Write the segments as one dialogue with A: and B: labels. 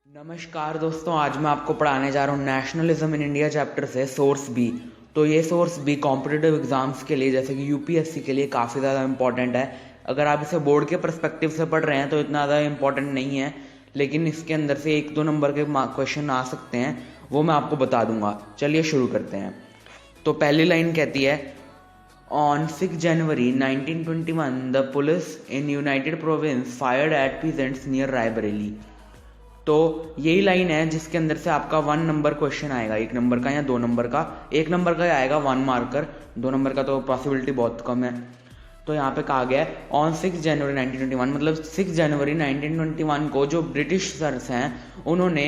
A: नमस्कार दोस्तों, आज मैं आपको पढ़ाने जा रहा हूँ नेशनलिज्म इन इंडिया चैप्टर से सोर्स बी। तो ये सोर्स बी कॉम्पिटिटिव एग्जाम्स के लिए जैसे कि यूपीएससी के लिए काफ़ी ज़्यादा इंपॉर्टेंट है। अगर आप इसे बोर्ड के पर्सपेक्टिव से पढ़ रहे हैं तो इतना ज़्यादा इंपॉर्टेंट नहीं है, लेकिन इसके अंदर से 1-2 नंबर के क्वेश्चन आ सकते हैं, वो मैं आपको बता दूंगा। चलिए शुरू करते हैं। तो पहली लाइन कहती है, on 6 January 1921 the police in United province fired eight peasants near Raebareli. तो यही लाइन है जिसके अंदर से आपका 1 नंबर क्वेश्चन आएगा, 1 नंबर का या 2 नंबर का। 1 नंबर का आएगा 1 मार्कर, 2 नंबर का तो पॉसिबिलिटी बहुत कम है। तो यहाँ पे कहा गया है ऑन 6 जनवरी 1921, मतलब 6 जनवरी 1921 को जो ब्रिटिश सर्स हैं उन्होंने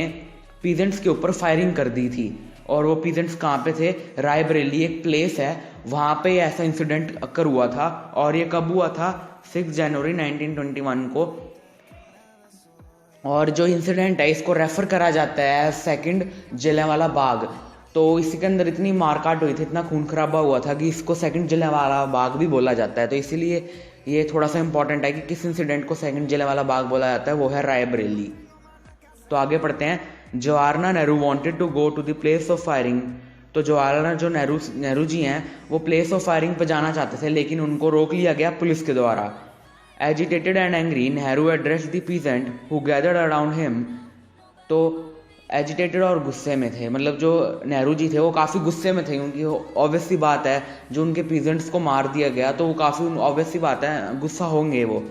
A: पीजेंट्स के ऊपर फायरिंग कर दी थी। और वो पीजेंट्स कहाँ पे थे? रायबरेली एक प्लेस है, वहाँ पे ऐसा इंसिडेंट अकर हुआ था। और ये कब हुआ था? 6 जनवरी 1921 को। और जो इंसिडेंट है इसको रेफर करा जाता है सेकंड जलियांवाला बाग। तो इसी के अंदर इतनी मारकाट हुई थी, इतना खून खराबा हुआ था कि इसको सेकंड जलियांवाला बाग भी बोला जाता है। तो इसीलिए ये थोड़ा सा इंपॉर्टेंट है कि किस इंसिडेंट को सेकंड जलियांवाला बाग बोला जाता है, वो है रायबरेली। तो आगे पढ़ते हैं। Jawaharlal Nehru wanted to go to the place of firing. तो जवाहरलाल जो नेहरू जी हैं वो प्लेस ऑफ फायरिंग पर जाना चाहते थे, लेकिन उनको रोक लिया गया पुलिस के द्वारा। Agitated and angry, Nehru addressed the peasant who gathered around him। तो एजिटेटेड और गुस्से में थे, मतलब जो नेहरू जी थे वो काफ़ी गुस्से में थे, क्योंकि ऑब्वियस सी बात है जो उनके पीजेंट्स को मार दिया गया, तो वो काफ़ी ऑब्वियस सी बात है गुस्सा होंगे वो।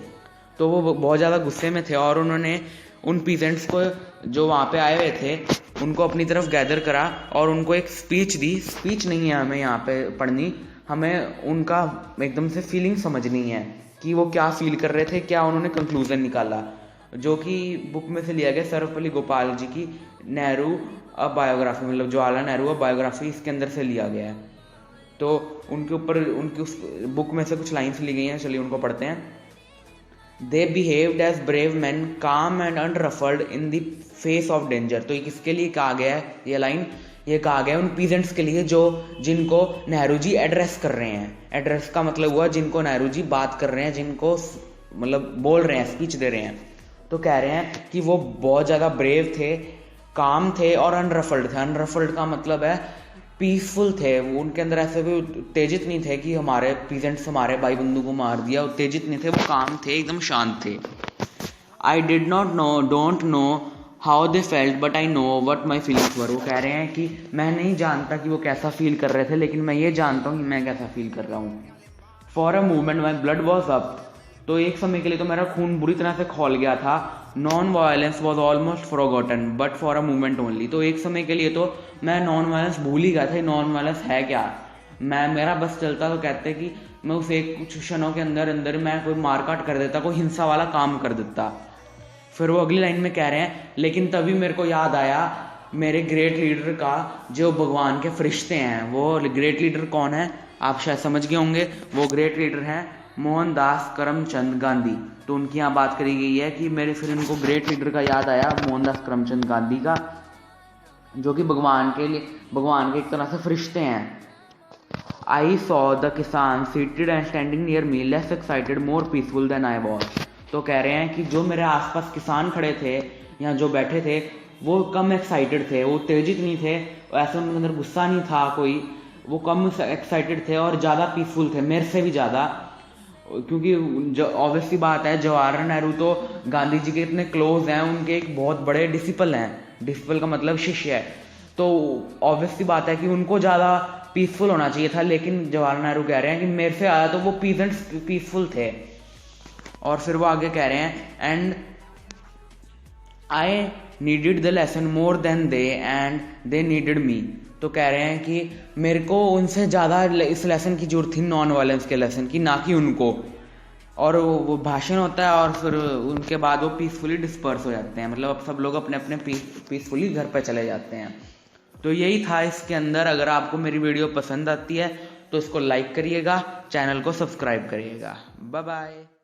A: तो वो बहुत ज़्यादा गुस्से में थे और उन्होंने उन पीजेंट्स को जो वहाँ पे आए हुए थे उनको अपनी तरफ गैदर करा और उनको एक स्पीच दी। स्पीच नहीं है हमें यहाँ पे पढ़नी, हमें उनका एकदम से फीलिंग समझनी है कि वो क्या फील कर रहे थे, क्या उन्होंने कंक्लूजन निकाला, जो कि बुक में से लिया गया सर्वपल्ली गोपाल जी की नेहरू अ बायोग्राफी, मतलब जवाहरलाल नेहरू अ बायोग्राफी, इसके अंदर से लिया गया है। तो उनके ऊपर उनकी उस बुक में से कुछ लाइन्स ली गई हैं, चलिए उनको पढ़ते हैं। They behaved as brave man calm and unruffled in the face of danger. तो ये किसके लिए कहा गया है ये लाइन? ये कहा गया उन पीजेंट्स के लिए जो जिनको नेहरू जी एड्रेस कर रहे हैं। एड्रेस का मतलब हुआ जिनको नेहरू जी बात कर रहे हैं, जिनको मतलब बोल रहे हैं, स्पीच दे रहे हैं। तो कह रहे हैं कि वो बहुत ज़्यादा ब्रेव थे, काम थे और अनरफल्ड थे। अनरफल्ड का मतलब है पीसफुल थे, वो उनके अंदर ऐसे भी उत्तेजित नहीं थे कि हमारे पीजेंट्स हमारे भाई बंधु को मार दिया। उत्तेजित नहीं थे, वो काम थे, एकदम शांत थे। I did not know don't know how they felt but I know what my feelings were. वो कह रहे हैं कि मैं नहीं जानता कि वो कैसा फील कर रहे थे, लेकिन मैं ये जानता हूँ कि मैं कैसा फील कर रहा हूँ। For a movement my blood was up. तो एक समय के लिए तो मेरा खून बुरी तरह से खौल गया था। Non violence was almost forgotten but for a movement only. तो एक समय के लिए तो मैं नॉन वायलेंस भूल ही गया था, नॉन वायलेंस है क्या। मेरा बस चलता तो कहते कि मैं उसे कुछ क्षणों के अंदर अंदर मैं कोई मारकाट कर देता, कोई हिंसा वाला काम कर देता। फिर वो अगली लाइन में कह रहे हैं, लेकिन तभी मेरे को याद आया मेरे ग्रेट लीडर का, जो भगवान के फरिश्ते हैं। वो ग्रेट लीडर कौन है आप शायद समझ गए होंगे, वो ग्रेट लीडर हैं मोहनदास करमचंद गांधी। तो उनकी यहाँ बात करी गई है कि मेरे फिर इनको ग्रेट लीडर का याद आया मोहनदास करमचंद गांधी का, जो कि भगवान के एक तरह से फरिश्ते हैं। I saw the kisan seated and standing near me less excited more peaceful than I was. तो कह रहे हैं कि जो मेरे आसपास किसान खड़े थे या जो बैठे थे वो कम एक्साइटेड थे, वो उत्तेजित नहीं थे, ऐसे उनके अंदर गुस्सा नहीं था कोई, वो कम एक्साइटेड थे और ज़्यादा पीसफुल थे, मेरे से भी ज़्यादा। क्योंकि जो ऑब्वियस सी बात है जवाहरलाल नेहरू तो गांधी जी के इतने क्लोज हैं, उनके एक बहुत बड़े डिसिपल हैं। डिसिपल का मतलब शिष्य है। तो ऑब्वियस सी बात है कि उनको ज़्यादा पीसफुल होना चाहिए था, लेकिन जवाहरलाल नेहरू कह रहे हैं कि मेरे से आया तो वो पीजेंट्स पीसफुल थे। और फिर वो आगे कह रहे हैं and I needed the lesson more than they and they needed me. तो कह रहे हैं कि मेरे को उनसे ज़्यादा इस लेसन की जरूरत थी, नॉन वायलेंस के लेसन की, ना कि उनको। और वो भाषण होता है और फिर उनके बाद वो पीसफुली डिस्पर्स हो जाते हैं, मतलब अब सब लोग अपने अपने पीसफुली घर पर चले जाते हैं। तो यही था इसके अंदर। अगर आपको मेरी वीडियो पसंद आती है तो इसको लाइक करिएगा, चैनल को सब्सक्राइब करिएगा। Bye bye.